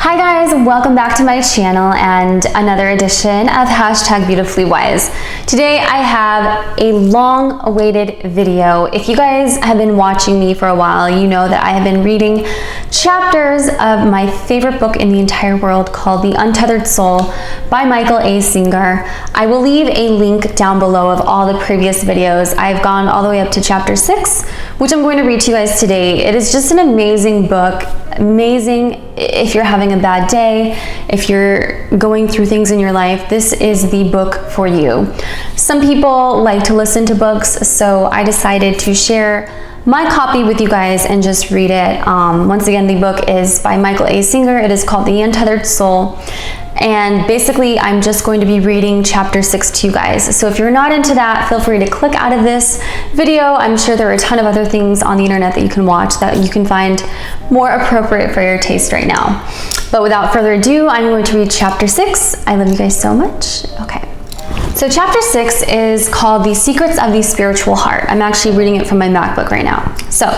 Hi guys, welcome back to my channel and another edition of #BeautifullyWise. Today I have a long-awaited video. If you guys have been watching me for a while, you know that I have been reading chapters of my favorite book in the entire world called The Untethered Soul by Michael A. Singer. I will leave a link down below of all the previous videos. I've gone all the way up to chapter 6, which I'm going to read to you guys today. It is just an amazing book. Amazing if you're having a bad day, if you're going through things in your life, this is the book for you. Some people like to listen to books, so I decided to share my copy with you guys and just read it. Once again, the book is by Michael A. Singer. It is called The Untethered Soul. And basically, I'm just going to be reading chapter 6 to you guys. So if you're not into that, feel free to click out of this video. I'm sure there are a ton of other things on the internet that you can watch that you can find more appropriate for your taste right now. But without further ado, I'm going to read chapter 6. I love you guys so much. Okay. So chapter 6 is called The Secrets of the Spiritual Heart. I'm actually reading it from my MacBook right now. So,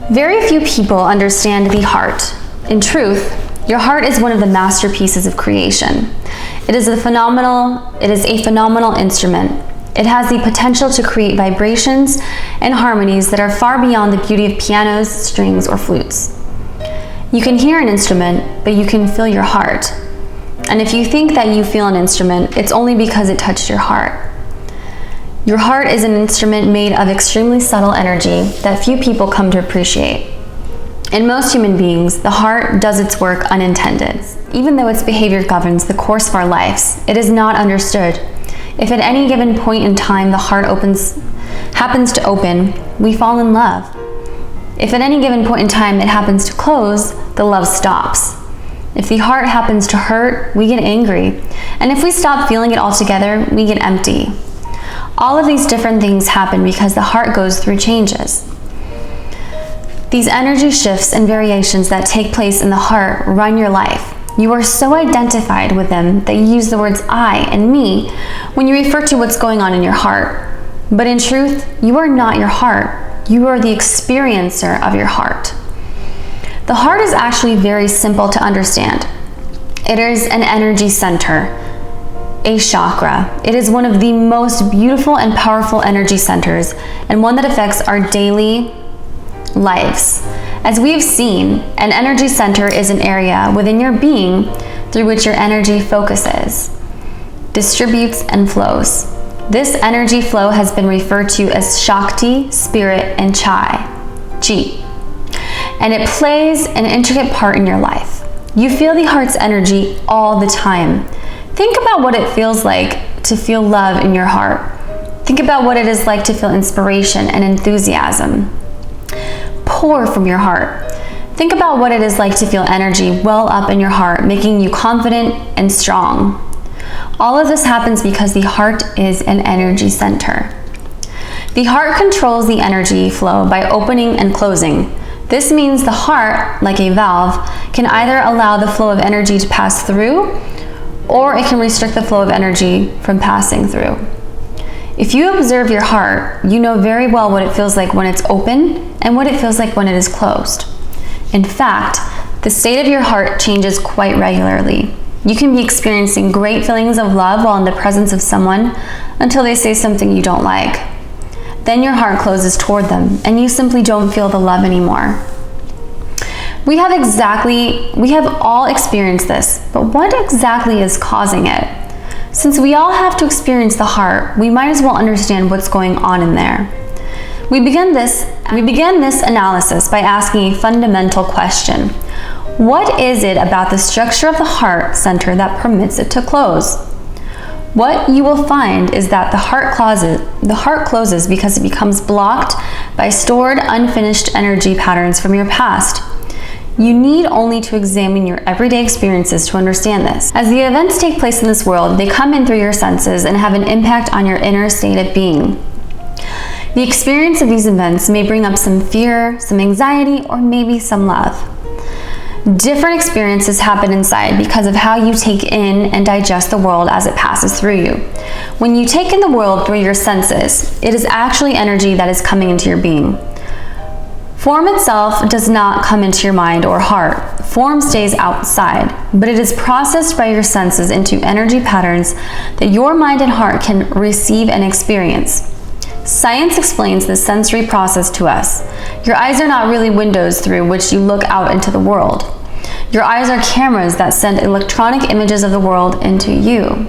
very few people understand the heart. In truth, your heart is one of the masterpieces of creation. It is a phenomenal instrument. It has the potential to create vibrations and harmonies that are far beyond the beauty of pianos, strings, or flutes. You can hear an instrument, but you can feel your heart. And if you think that you feel an instrument, it's only because it touched your heart. Your heart is an instrument made of extremely subtle energy that few people come to appreciate. In most human beings, the heart does its work unintended. Even though its behavior governs the course of our lives, it is not understood. If at any given point in time the heart happens to open, we fall in love. If at any given point in time it happens to close, the love stops. If the heart happens to hurt, we get angry. And if we stop feeling it altogether, we get empty. All of these different things happen because the heart goes through changes. These energy shifts and variations that take place in the heart run your life. You are so identified with them that you use the words I and me when you refer to what's going on in your heart. But in truth, you are not your heart. You are the experiencer of your heart. The heart is actually very simple to understand. It is an energy center, a chakra. It is one of the most beautiful and powerful energy centers, and one that affects our daily lives. As we have seen, an energy center is an area within your being through which your energy focuses, distributes, and flows. This energy flow has been referred to as Shakti, Spirit, and Chi, and it plays an intricate part in your life. You feel the heart's energy all the time. Think about what it feels like to feel love in your heart. Think about what it is like to feel inspiration and enthusiasm pour from your heart. Think about what it is like to feel energy well up in your heart, making you confident and strong. All of this happens because the heart is an energy center. The heart controls the energy flow by opening and closing. This means the heart, like a valve, can either allow the flow of energy to pass through, or it can restrict the flow of energy from passing through. If you observe your heart, you know very well what it feels like when it's open and what it feels like when it is closed. In fact, the state of your heart changes quite regularly. You can be experiencing great feelings of love while in the presence of someone until they say something you don't like. Then your heart closes toward them and you simply don't feel the love anymore. We have all experienced this, but what exactly is causing it? Since we all have to experience the heart, we might as well understand what's going on in there. We begin this analysis by asking a fundamental question. What is it about the structure of the heart center that permits it to close? What you will find is that the heart closes because it becomes blocked by stored, unfinished energy patterns from your past. You need only to examine your everyday experiences to understand this. As the events take place in this world, they come in through your senses and have an impact on your inner state of being. The experience of these events may bring up some fear, some anxiety, or maybe some love. Different experiences happen inside because of how you take in and digest the world as it passes through you. When you take in the world through your senses, it is actually energy that is coming into your being. Form itself does not come into your mind or heart. Form stays outside, but it is processed by your senses into energy patterns that your mind and heart can receive and experience. Science explains this sensory process to us. Your eyes are not really windows through which you look out into the world. Your eyes are cameras that send electronic images of the world into you.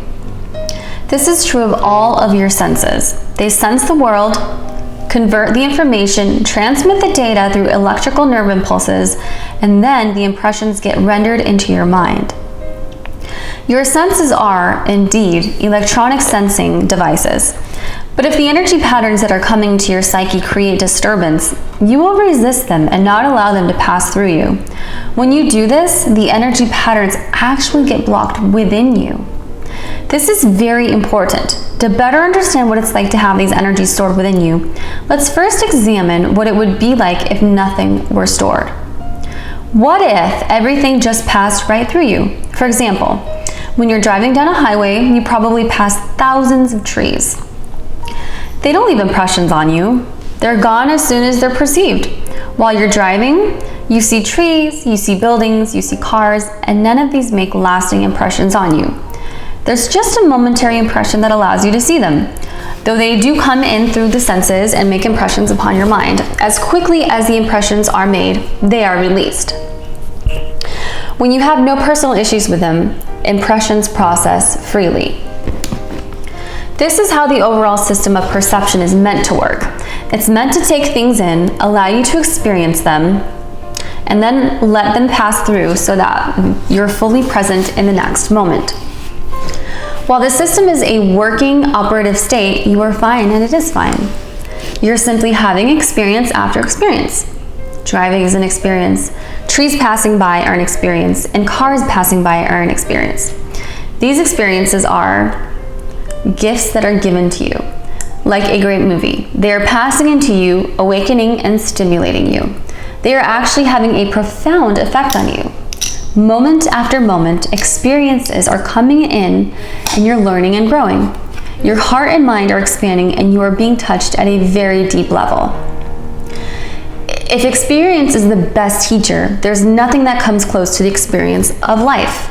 This is true of all of your senses. They sense the world, convert the information, transmit the data through electrical nerve impulses, and then the impressions get rendered into your mind. Your senses are, indeed, electronic sensing devices. But if the energy patterns that are coming to your psyche create disturbance, you will resist them and not allow them to pass through you. When you do this, the energy patterns actually get blocked within you. This is very important. To better understand what it's like to have these energies stored within you, let's first examine what it would be like if nothing were stored. What if everything just passed right through you? For example, when you're driving down a highway, you probably pass thousands of trees. They don't leave impressions on you. They're gone as soon as they're perceived. While you're driving, you see trees, you see buildings, you see cars, and none of these make lasting impressions on you. There's just a momentary impression that allows you to see them, though they do come in through the senses and make impressions upon your mind. As quickly as the impressions are made, they are released. When you have no personal issues with them, impressions process freely. This is how the overall system of perception is meant to work. It's meant to take things in, allow you to experience them, and then let them pass through so that you're fully present in the next moment. While the system is a working operative state, you are fine, and it is fine. You're simply having experience after experience. Driving is an experience. Trees passing by are an experience, and cars passing by are an experience. These experiences are gifts that are given to you, like a great movie. They are passing into you, awakening and stimulating you. They are actually having a profound effect on you. Moment after moment, experiences are coming in and you're learning and growing. Your heart and mind are expanding and you are being touched at a very deep level. If experience is the best teacher, there's nothing that comes close to the experience of life.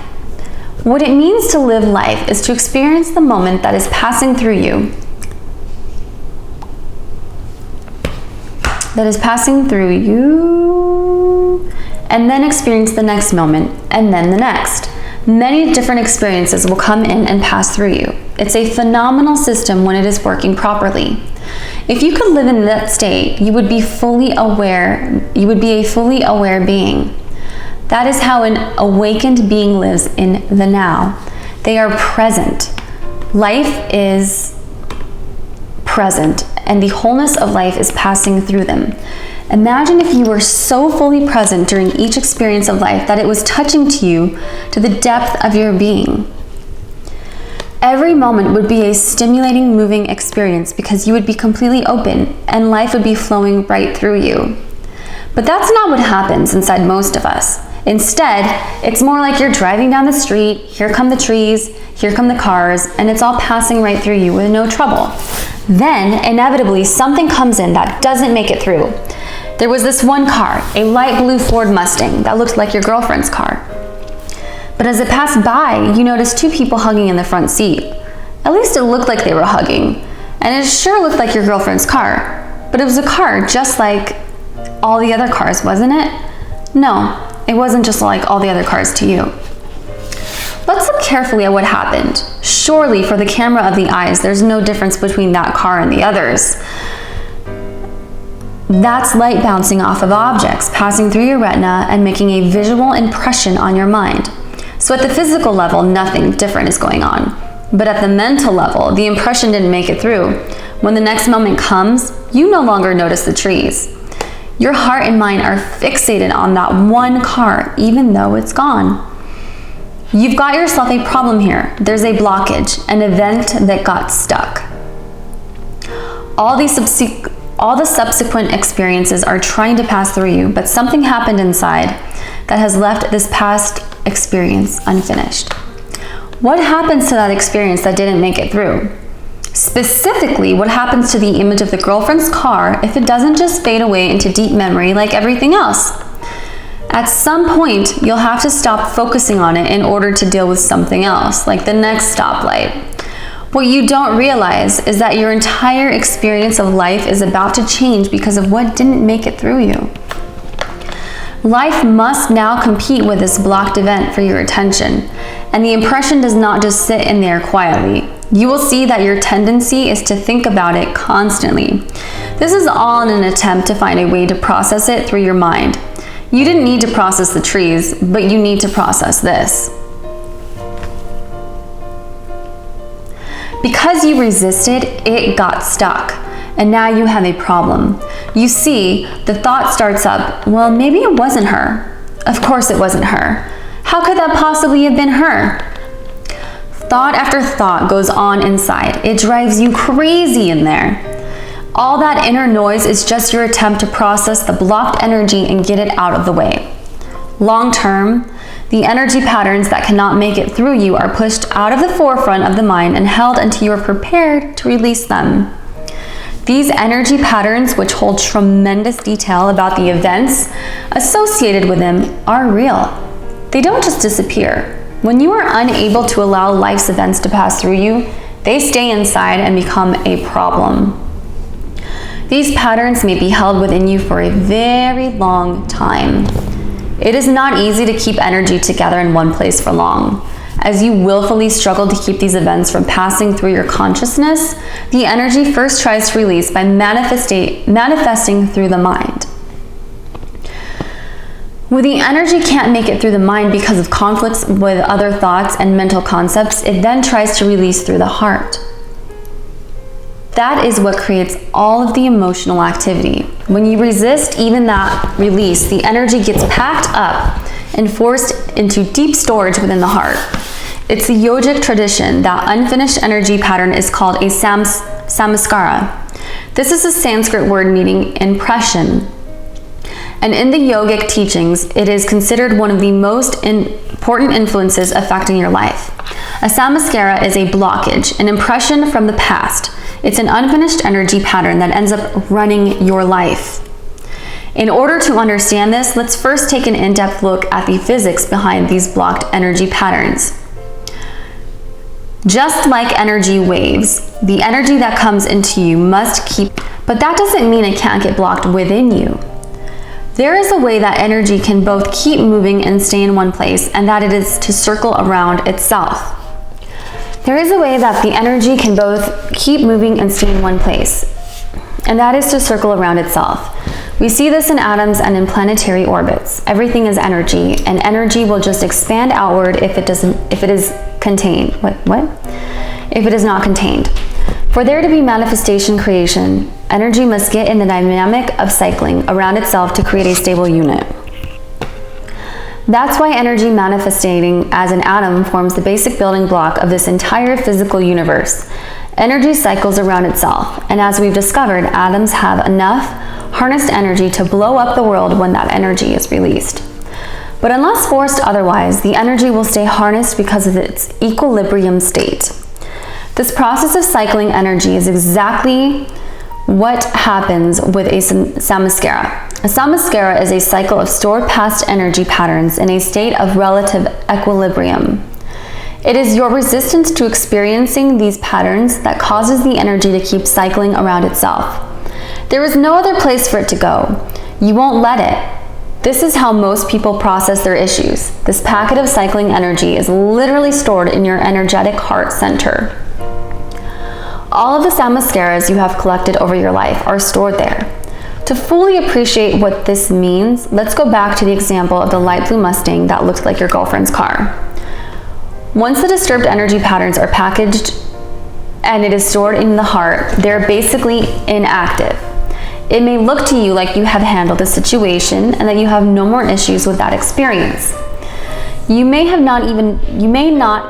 What it means to live life is to experience the moment that is passing through you. And then experience the next moment, and then the next. Many different experiences will come in and pass through you. It's a phenomenal system when it is working properly. If you could live in that state, you would be fully aware. You would be a fully aware being. That is how an awakened being lives in the now. They are present. Life is present, and the wholeness of life is passing through them. Imagine if you were so fully present during each experience of life that it was touching to you to the depth of your being. Every moment would be a stimulating, moving experience because you would be completely open and life would be flowing right through you. But that's not what happens inside most of us. Instead, it's more like you're driving down the street, here come the trees, here come the cars, and it's all passing right through you with no trouble. Then, inevitably, something comes in that doesn't make it through. There was this one car, a light blue Ford Mustang, that looked like your girlfriend's car. But as it passed by, you noticed two people hugging in the front seat. At least it looked like they were hugging, and it sure looked like your girlfriend's car. But it was a car just like all the other cars, wasn't it? No, it wasn't just like all the other cars to you. Let's look carefully at what happened. Surely, for the camera of the eyes, there's no difference between that car and the others. That's light bouncing off of objects, passing through your retina and making a visual impression on your mind. So at the physical level, nothing different is going on. But at the mental level, the impression didn't make it through. When the next moment comes, you no longer notice the trees. Your heart and mind are fixated on that one car, even though it's gone. You've got yourself a problem here. There's a blockage, an event that got stuck. All the subsequent experiences are trying to pass through you, but something happened inside that has left this past experience unfinished. What happens to that experience that didn't make it through? Specifically, what happens to the image of the girlfriend's car if it doesn't just fade away into deep memory like everything else? At some point, you'll have to stop focusing on it in order to deal with something else, like the next stoplight. What you don't realize is that your entire experience of life is about to change because of what didn't make it through you. Life must now compete with this blocked event for your attention, and the impression does not just sit in there quietly. You will see that your tendency is to think about it constantly. This is all in an attempt to find a way to process it through your mind. You didn't need to process the trees, but you need to process this. Because you resisted, it got stuck, and now you have a problem. You see, the thought starts up, well, maybe it wasn't her. Of course it wasn't her. How could that possibly have been her? Thought after thought goes on inside. It drives you crazy in there. All that inner noise is just your attempt to process the blocked energy and get it out of the way. Long term, the energy patterns that cannot make it through you are pushed out of the forefront of the mind and held until you are prepared to release them. These energy patterns, which hold tremendous detail about the events associated with them, are real. They don't just disappear. When you are unable to allow life's events to pass through you, they stay inside and become a problem. These patterns may be held within you for a very long time. It is not easy to keep energy together in one place for long. As you willfully struggle to keep these events from passing through your consciousness, the energy first tries to release by manifesting through the mind. When the energy can't make it through the mind because of conflicts with other thoughts and mental concepts, it then tries to release through the heart. That is what creates all of the emotional activity. When you resist even that release, the energy gets packed up and forced into deep storage within the heart. It's the yogic tradition. That unfinished energy pattern is called a samskara. This is a Sanskrit word meaning impression. And in the yogic teachings, it is considered one of the most important influences affecting your life. A samskara is a blockage, an impression from the past. It's an unfinished energy pattern that ends up running your life. In order to understand this, let's first take an in-depth look at the physics behind these blocked energy patterns. Just like energy waves, the energy that comes into you must keep, but that doesn't mean it can't get blocked within you. There is a way that energy can both keep moving and stay in one place, and that it is to circle around itself. There is a way that the energy can both keep moving and stay in one place, and that is to circle around itself. We see this in atoms and in planetary orbits. Everything is energy, and energy will just expand outward if it is contained. If it is not contained. For there to be manifestation creation, energy must get in the dynamic of cycling around itself to create a stable unit. That's why energy manifesting as an atom forms the basic building block of this entire physical universe. Energy cycles around itself, and as we've discovered, atoms have enough harnessed energy to blow up the world when that energy is released. But unless forced otherwise, the energy will stay harnessed because of its equilibrium state. This process of cycling energy is exactly what happens with a samskara. A samskara is a cycle of stored past energy patterns in a state of relative equilibrium. It is your resistance to experiencing these patterns that causes the energy to keep cycling around itself. There is no other place for it to go. You won't let it. This is how most people process their issues. This packet of cycling energy is literally stored in your energetic heart center. All of the samskaras you have collected over your life are stored there. To fully appreciate what this means, let's go back to the example of the light blue Mustang that looked like your girlfriend's car. Once the disturbed energy patterns are packaged and it is stored in the heart, they're basically inactive. It may look to you like you have handled the situation and that you have no more issues with that experience. You may not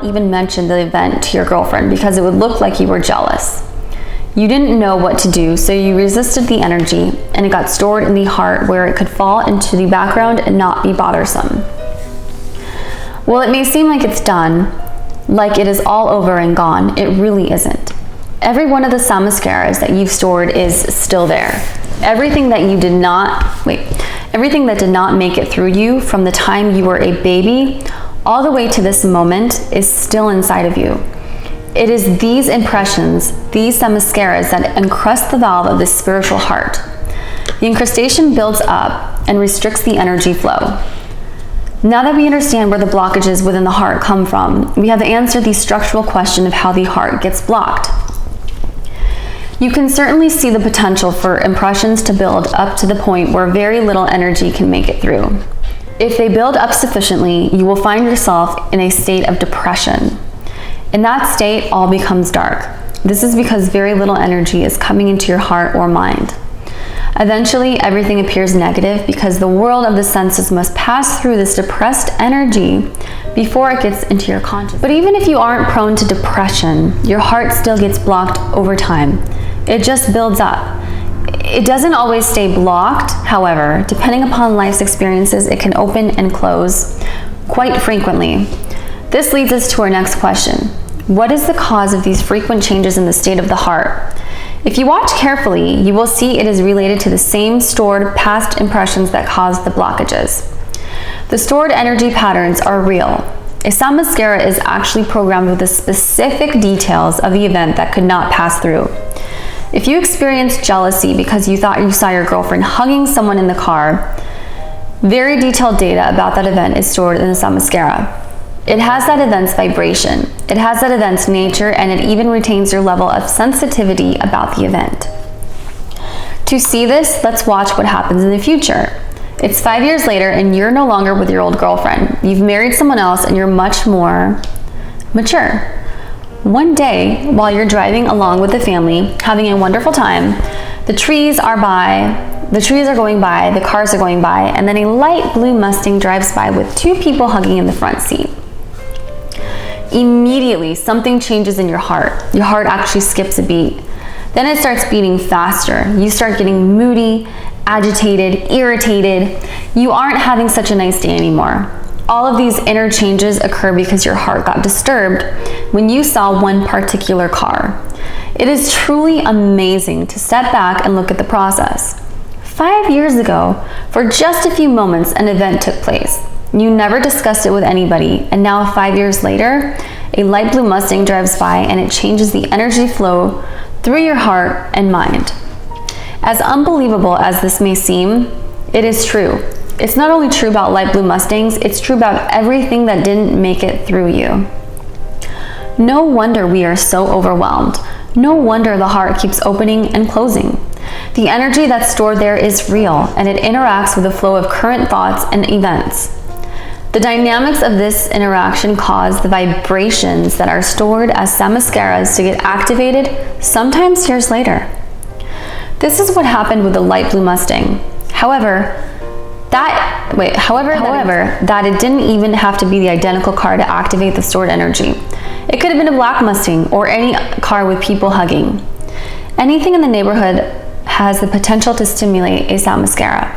even mention the event to your girlfriend because it would look like you were jealous. You didn't know what to do, so you resisted the energy, and it got stored in the heart where it could fall into the background and not be bothersome. Well, it may seem like it's done, like it is all over and gone. It really isn't. Every one of the samskaras that you've stored is still there. Everything that did not make it through you from the time you were a baby all the way to this moment is still inside of you. It is these impressions, these samskaras, that encrust the valve of the spiritual heart. The incrustation builds up and restricts the energy flow. Now that we understand where the blockages within the heart come from, we have answered the structural question of how the heart gets blocked. You can certainly see the potential for impressions to build up to the point where very little energy can make it through. If they build up sufficiently, you will find yourself in a state of depression. In that state, all becomes dark. This is because very little energy is coming into your heart or mind. Eventually, everything appears negative because the world of the senses must pass through this depressed energy before it gets into your consciousness. But even if you aren't prone to depression, your heart still gets blocked over time. It just builds up. It doesn't always stay blocked, however, depending upon life's experiences, it can open and close quite frequently. This leads us to our next question. What is the cause of these frequent changes in the state of the heart? If you watch carefully, you will see it is related to the same stored past impressions that caused the blockages. The stored energy patterns are real. A samskara is actually programmed with the specific details of the event that could not pass through. If you experienced jealousy because you thought you saw your girlfriend hugging someone in the car, very detailed data about that event is stored in the samskara. It has that event's vibration, it has that event's nature, and it even retains your level of sensitivity about the event. To see this, let's watch what happens in the future. It's 5 years later and you're no longer with your old girlfriend. You've married someone else and you're much more mature. One day, while you're driving along with the family, having a wonderful time, the trees are going by, the cars are going by, and then a light blue Mustang drives by with 2 people hugging in the front seat. Immediately, something changes in your heart. Your heart actually skips a beat. Then it starts beating faster. You start getting moody, agitated, irritated. You aren't having such a nice day anymore. All of these inner changes occur because your heart got disturbed when you saw one particular car. It is truly amazing to step back and look at the process. 5 years ago, for just a few moments, an event took place. You never discussed it with anybody, and now 5 years later, a light blue Mustang drives by and it changes the energy flow through your heart and mind. As unbelievable as this may seem, it is true. It's not only true about light blue Mustangs, it's true about everything that didn't make it through you. No wonder we are so overwhelmed. No wonder the heart keeps opening and closing. The energy that's stored there is real, and it interacts with the flow of current thoughts and events. The dynamics of this interaction cause the vibrations that are stored as samskaras to get activated, sometimes years later. This is what happened with the light blue Mustang. However, that it didn't even have to be the identical car to activate the stored energy. It could have been a black Mustang or any car with people hugging. Anything in the neighborhood has the potential to stimulate a samskara.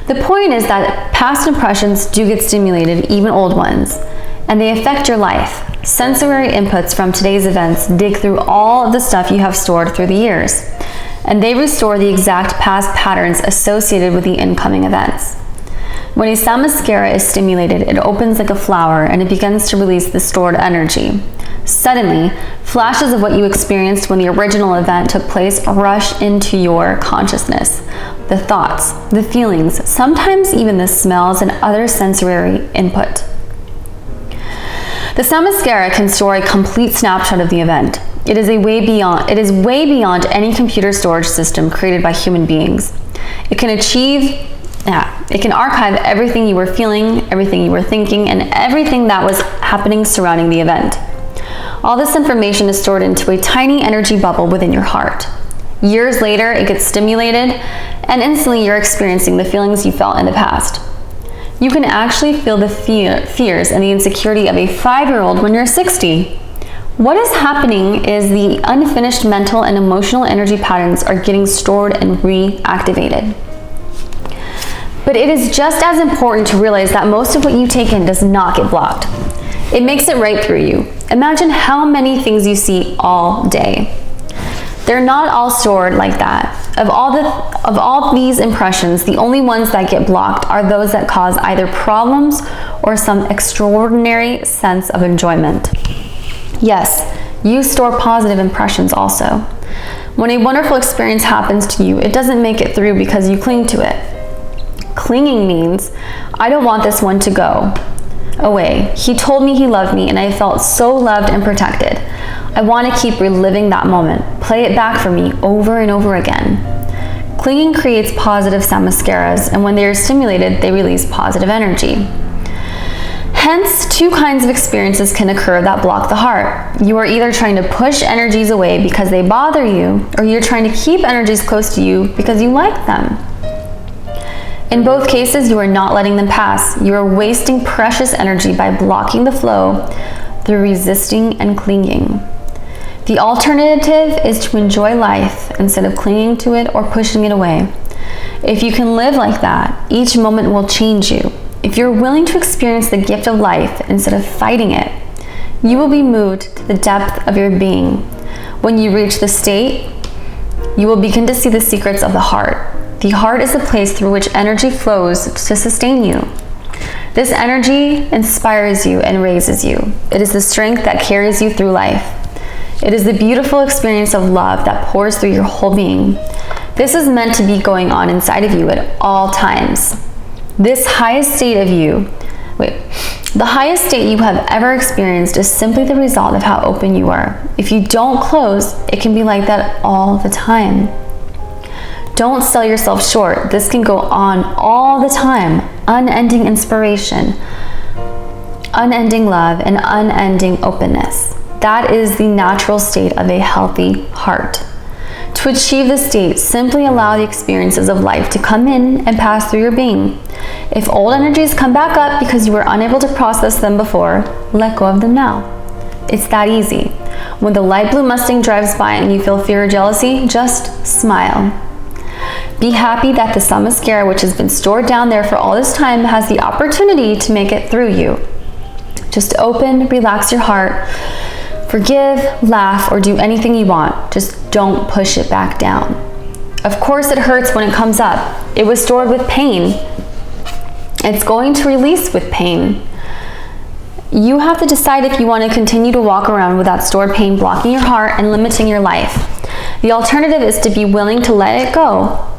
The point is that past impressions do get stimulated, even old ones, and they affect your life. Sensory inputs from today's events dig through all of the stuff you have stored through the years, and they restore the exact past patterns associated with the incoming events. When a samskara is stimulated, it opens like a flower and it begins to release the stored energy. Suddenly, flashes of what you experienced when the original event took place rush into your consciousness. The thoughts, the feelings, sometimes even the smells and other sensory input. The samskara can store a complete snapshot of the event. It is way beyond any computer storage system created by human beings. It can archive everything you were feeling, everything you were thinking, and everything that was happening surrounding the event. All this information is stored into a tiny energy bubble within your heart. Years later, it gets stimulated, and instantly you're experiencing the feelings you felt in the past. You can actually feel the fears and the insecurity of a 5-year-old when you're 60. What is happening is the unfinished mental and emotional energy patterns are getting stored and reactivated. But it is just as important to realize that most of what you take in does not get blocked. It makes it right through you. Imagine how many things you see all day. They're not all stored like that. Of all these impressions, the only ones that get blocked are those that cause either problems or some extraordinary sense of enjoyment. Yes, you store positive impressions also. When a wonderful experience happens to you, it doesn't make it through because you cling to it. Clinging means, I don't want this one to go away. He told me he loved me and I felt so loved and protected. I want to keep reliving that moment. Play it back for me over and over again. Clinging creates positive samskaras, and when they are stimulated, they release positive energy. Hence, two kinds of experiences can occur that block the heart. You are either trying to push energies away because they bother you, or you're trying to keep energies close to you because you like them. In both cases, you are not letting them pass. You are wasting precious energy by blocking the flow through resisting and clinging. The alternative is to enjoy life instead of clinging to it or pushing it away. If you can live like that, each moment will change you. If you're willing to experience the gift of life instead of fighting it, you will be moved to the depth of your being. When you reach this state, you will begin to see the secrets of the heart. The heart is the place through which energy flows to sustain you. This energy inspires you and raises you. It is the strength that carries you through life. It is the beautiful experience of love that pours through your whole being. This is meant to be going on inside of you at all times. This highest state of you, the highest state you have ever experienced is simply the result of how open you are. If you don't close, it can be like that all the time. Don't sell yourself short. This can go on all the time. Unending inspiration, unending love, and unending openness. That is the natural state of a healthy heart. To achieve this state, simply allow the experiences of life to come in and pass through your being. If old energies come back up because you were unable to process them before, let go of them now. It's that easy. When the light blue Mustang drives by and you feel fear or jealousy, just smile. Be happy that the samskara, which has been stored down there for all this time, has the opportunity to make it through you. Just open, relax your heart, forgive, laugh, or do anything you want. Just don't push it back down. Of course it hurts when it comes up. It was stored with pain. It's going to release with pain. You have to decide if you want to continue to walk around with that stored pain blocking your heart and limiting your life. The alternative is to be willing to let it go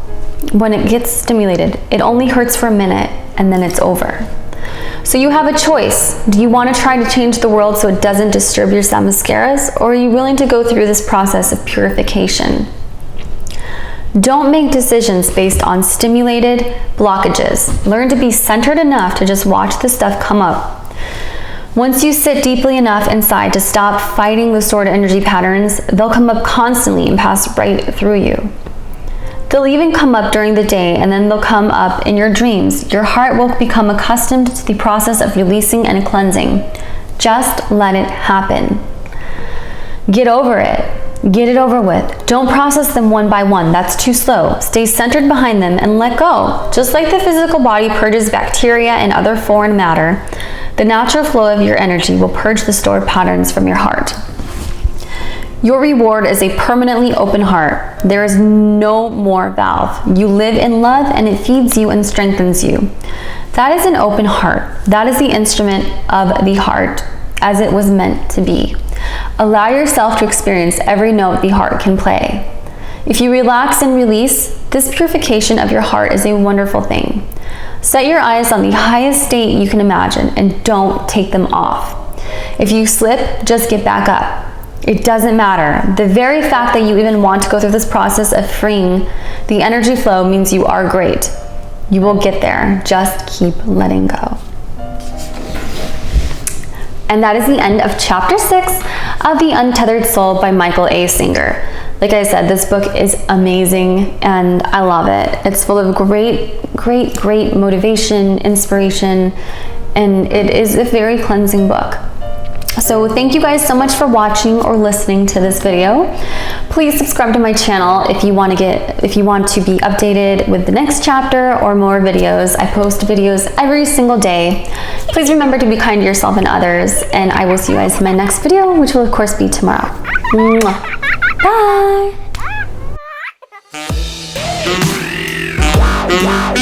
when it gets stimulated. It only hurts for a minute and then it's over. So you have a choice. Do you want to try to change the world so it doesn't disturb your samskaras, or are you willing to go through this process of purification? Don't make decisions based on stimulated blockages. Learn to be centered enough to just watch the stuff come up. Once you sit deeply enough inside to stop fighting the stored energy patterns, they'll come up constantly and pass right through you. They'll even come up during the day, and then they'll come up in your dreams. Your heart will become accustomed to the process of releasing and cleansing. Just let it happen. Get over it. Get it over with. Don't process them one by one. That's too slow. Stay centered behind them and let go. Just like the physical body purges bacteria and other foreign matter, the natural flow of your energy will purge the stored patterns from your heart. Your reward is a permanently open heart. There is no more valve. You live in love and it feeds you and strengthens you. That is an open heart. That is the instrument of the heart as it was meant to be. Allow yourself to experience every note the heart can play. If you relax and release, this purification of your heart is a wonderful thing. Set your eyes on the highest state you can imagine and don't take them off. If you slip, just get back up. It doesn't matter. The very fact that you even want to go through this process of freeing the energy flow means you are great. You will get there. Just keep letting go. And that is the end of chapter 6 of The Untethered Soul by Michael A. Singer. Like I said, this book is amazing and I love it. It's full of great motivation, inspiration, and it is a very cleansing book. So thank you guys so much for watching or listening to this video. Please subscribe to my channel if you want to be updated with the next chapter or more videos. I post videos every single day. Please remember to be kind to yourself and others, and I will see you guys in my next video, which will of course be tomorrow. Mwah. Bye! Wow.